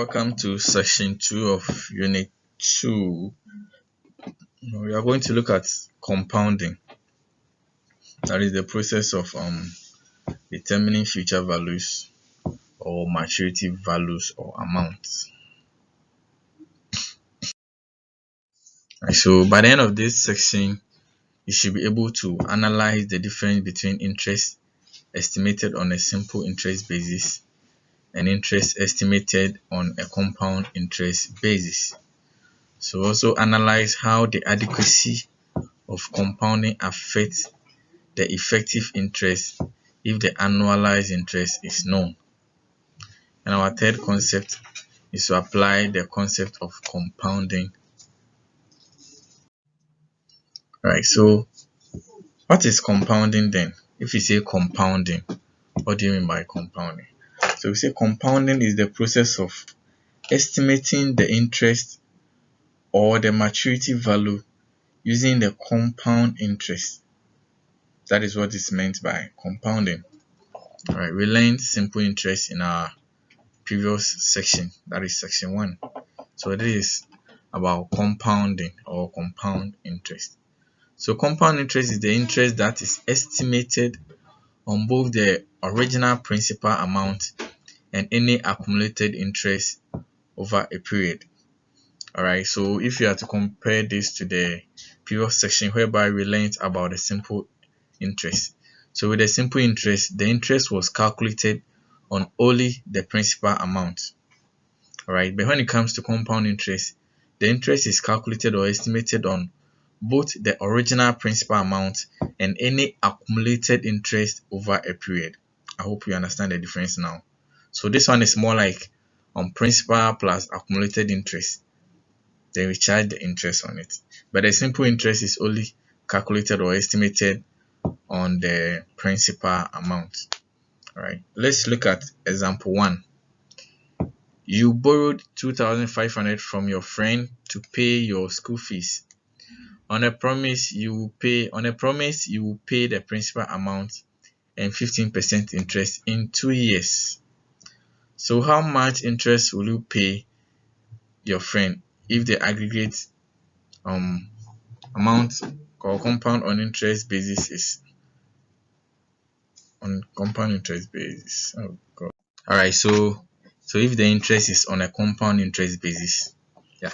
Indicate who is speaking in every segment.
Speaker 1: Welcome to section 2 of unit 2. We are going to look at compounding. That is the process of determining future values or maturity values or amounts. So by the end of this section, you should be able to analyze the difference between interest estimated on a simple interest basis and interest estimated on a compound interest basis. So also analyze how the adequacy of compounding affects the effective interest if the annualized interest is known. And our third concept is to apply the concept of compounding. Right, so what is compounding then? If you say compounding, what do you mean by compounding? So we say compounding is the process of estimating the interest or the maturity value using the compound interest. That is what is meant by compounding. Alright, we learned simple interest in our previous section, that is section 1. So this is about compounding or compound interest. So compound interest is the interest that is estimated on both the original principal amount and any accumulated interest over a period. Alright, so if you are to compare this to the previous section whereby we learned about the simple interest. So with the simple interest, the interest was calculated on only the principal amount. Alright, but when it comes to compound interest, the interest is calculated or estimated on both the original principal amount and any accumulated interest over a period. I hope you understand the difference now. So this one is more like principal plus accumulated interest. Then we charge the interest on it. But the simple interest is only calculated or estimated on the principal amount. Alright, let's look at example 1. You borrowed 2,500 from your friend to pay your school fees. On a promise you will pay the principal amount and 15% interest in 2 years. So how much interest will you pay your friend if the aggregate amount or compound on interest basis is on compound interest basis? Oh god. Alright, so if the interest is on a compound interest basis,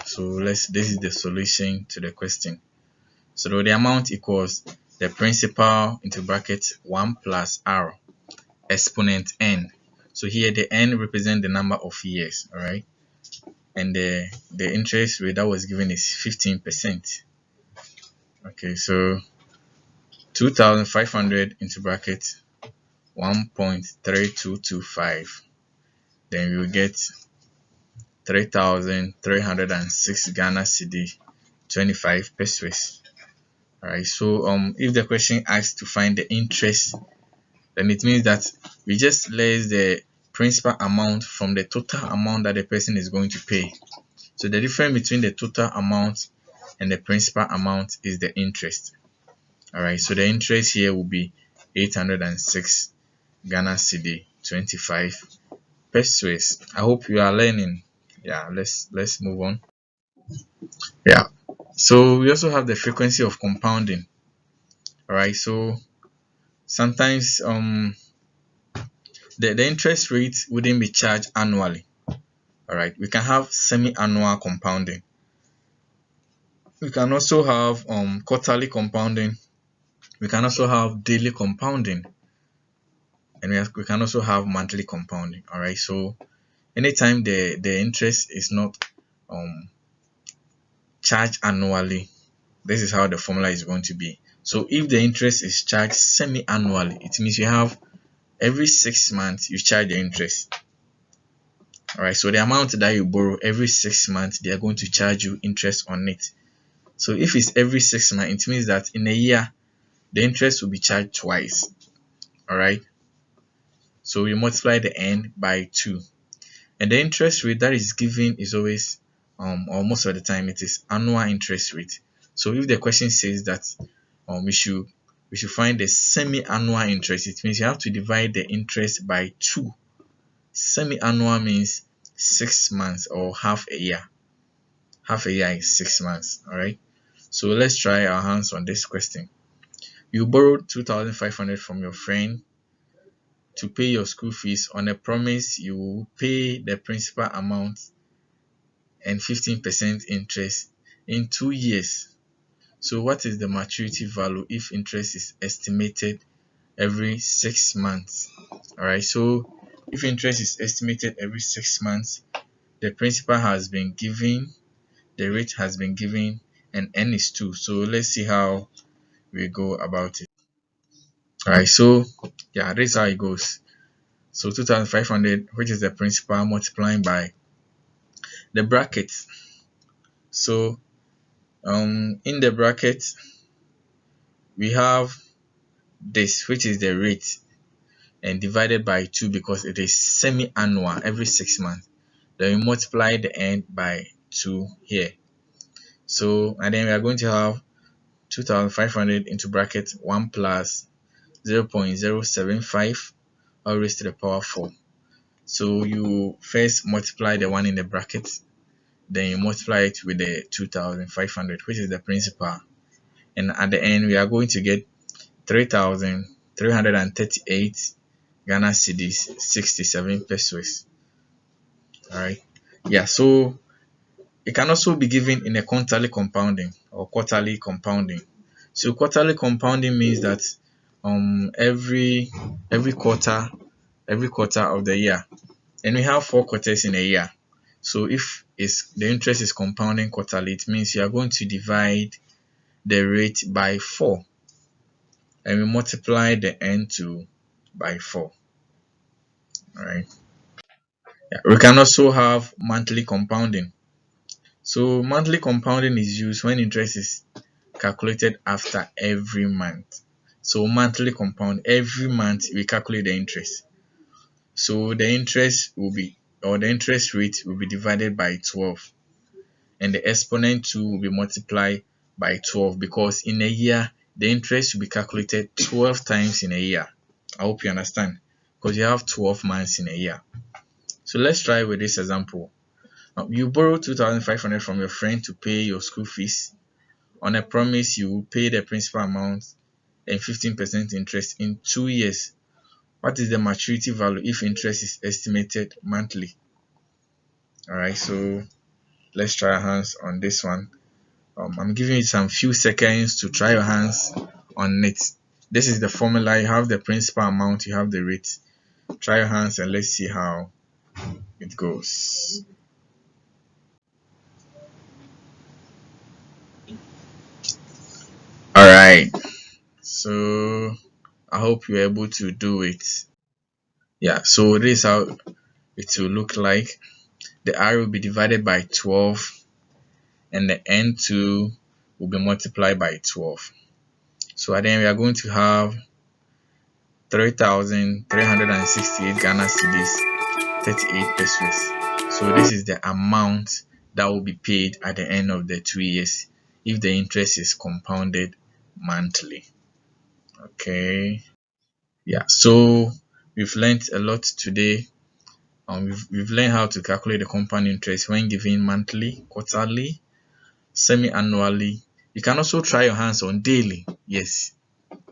Speaker 1: so this is the solution to the question. So the amount equals the principal into bracket 1 plus r exponent n. So here the n represents the number of years, alright, and the interest rate that was given is 15%. Okay, so 2,500 into bracket 1.3225. Then we will get 3,306 Ghana cedi 25 pesos. Alright, so if the question asks to find the interest, then it means that we just less the principal amount from the total amount that the person is going to pay. So the difference between the total amount and the principal amount is the interest. Alright, so the interest here will be 806 Ghana cedi 25 pesos. I hope you are learning. Let's move on. So we also have the frequency of compounding. Alright, so sometimes the interest rate wouldn't be charged annually. Alright, we can have semi-annual compounding. We can also have quarterly compounding. We can also have daily compounding, and we can also have monthly compounding. Alright, so anytime the interest is not charged annually, this is how the formula is going to be. So if the interest is charged semi-annually, it means you have every 6 months you charge the interest. Alright, so the amount that you borrow every 6 months, they are going to charge you interest on it. So if it's every 6 months, it means that in a year the interest will be charged twice. Alright, so we multiply the n by 2, and the interest rate that is given is always or most of the time it is annual interest rate. So if the question says that we should find the semi-annual interest, it means you have to divide the interest by 2. Semi-annual means 6 months or half a year. Half a year is 6 months. All right. So let's try our hands on this question. You borrowed 2,500 from your friend to pay your school fees on a promise you will pay the principal amount and 15% interest in 2 years. So what is the maturity value if interest is estimated every 6 months? All right. So if interest is estimated every 6 months, the principal has been given, the rate has been given, and n is 2. So let's see how we go about it. All right. So yeah, this is how it goes. So 2,500, which is the principal, multiplying by the bracket. So in the bracket we have this, which is the rate, and divided by 2 because it is semi-annual, every 6 months. Then we multiply the end by 2 here. So and then we are going to have 2,500 into bracket 1 plus 0.075 all raised to the power 4. So you first multiply the one in the bracket, then you multiply it with the 2,500, which is the principal, and at the end we are going to get 3,338 Ghana cedis, 67 pesos. All right. Yeah. So it can also be given in a quarterly compounding or quarterly compounding. So quarterly compounding means that every quarter of the year, and we have 4 quarters in a year. So if the interest is compounding quarterly, it means you are going to divide the rate by 4, and we multiply the n2 by 4. All right. Yeah. We can also have monthly compounding. So monthly compounding is used when interest is calculated after every month. So monthly compound, every month we calculate the interest. So the interest will be, or the interest rate will be divided by 12, and the exponent 2 will be multiplied by 12, because in a year the interest will be calculated 12 times in a year. I hope you understand, because you have 12 months in a year. So let's try with this example. You borrow 2,500 from your friend to pay your school fees on a promise you will pay the principal amount and 15% interest in 2 years. What is the maturity value if interest is estimated monthly? All right, so let's try our hands on this one. I'm giving you some few seconds to try your hands on it. This is the formula. You have the principal amount, you have the rate. Try your hands and let's see how it goes. All right, so I hope you're able to do it. Yeah, so this is how it will look like. The R will be divided by 12, and the N2 will be multiplied by 12. So then we are going to have 3,368 Ghana cedis, 38 pesos. So this is the amount that will be paid at the end of the 2 years if the interest is compounded monthly. Okay. Yeah, so we've learned a lot today. We've learned how to calculate the compound interest when given monthly, quarterly, semi-annually. You can also try your hands on daily. Yes.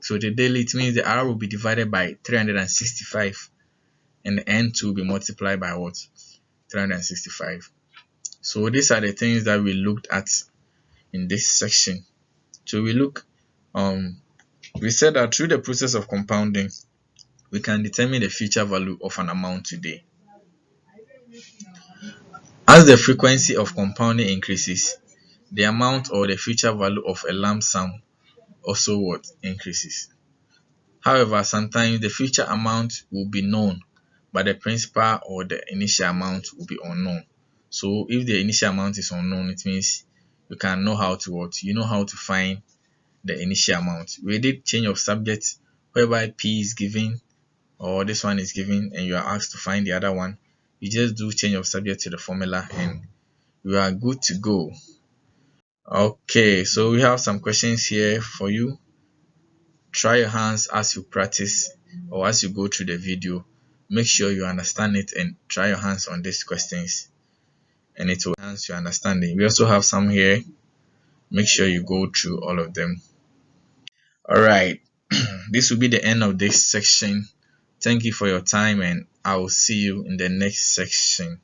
Speaker 1: So the daily, it means the R will be divided by 365, and the N2 will be multiplied by what? 365. So these are the things that we looked at in this section. So we said that through the process of compounding, we can determine the future value of an amount today. As the frequency of compounding increases, the amount or the future value of a lump sum also increases. However, sometimes the future amount will be known, but the principal or the initial amount will be unknown. So if the initial amount is unknown, it means you can know how to find the initial amount. We did change of subject whereby P is given or this one is given and you are asked to find the other one. You just do change of subject to the formula and you are good to go. Okay, so we have some questions here for you. Try your hands as you practice or as you go through the video. make sure you understand it and try your hands on these questions, and it will enhance your understanding. We also have some here. Make sure you go through all of them. All right. This will be the end of this section. Thank you for your time, and I will see you in the next section.